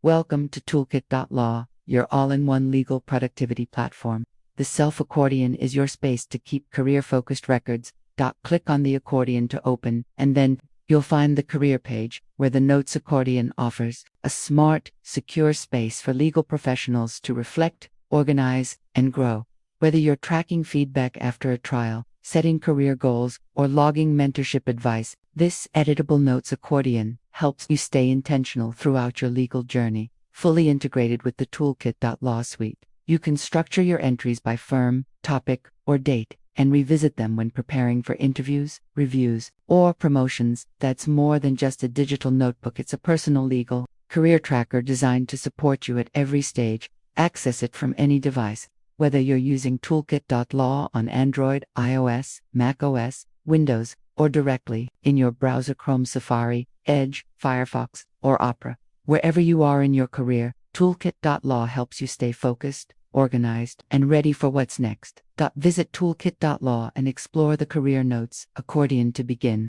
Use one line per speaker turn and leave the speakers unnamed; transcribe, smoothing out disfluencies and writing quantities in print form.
Welcome to Toolkit.law, your all-in-one legal productivity platform. The self-accordion is your space to keep career-focused records. Click on the accordion to open, and then you'll find the career page, where the Notes accordion offers a smart, secure space for legal professionals to reflect, organize, and grow. Whether you're tracking feedback after a trial, setting career goals, or logging mentorship advice, this editable Notes accordion helps you stay intentional throughout your legal journey. Fully integrated with the Toolkit.law suite, you can structure your entries by firm, topic, or date, and revisit them when preparing for interviews, reviews, or promotions. That's more than just a digital notebook. It's a personal legal career tracker designed to support you at every stage. Access it from any device, whether you're using Toolkit.law on Android, iOS, macOS, Windows, or directly in your browser Chrome, Safari, Edge, Firefox, or Opera. Wherever you are in your career, Toolkit.law helps you stay focused, organized, and ready for what's next. Visit Toolkit.law and explore the career notes accordion to begin.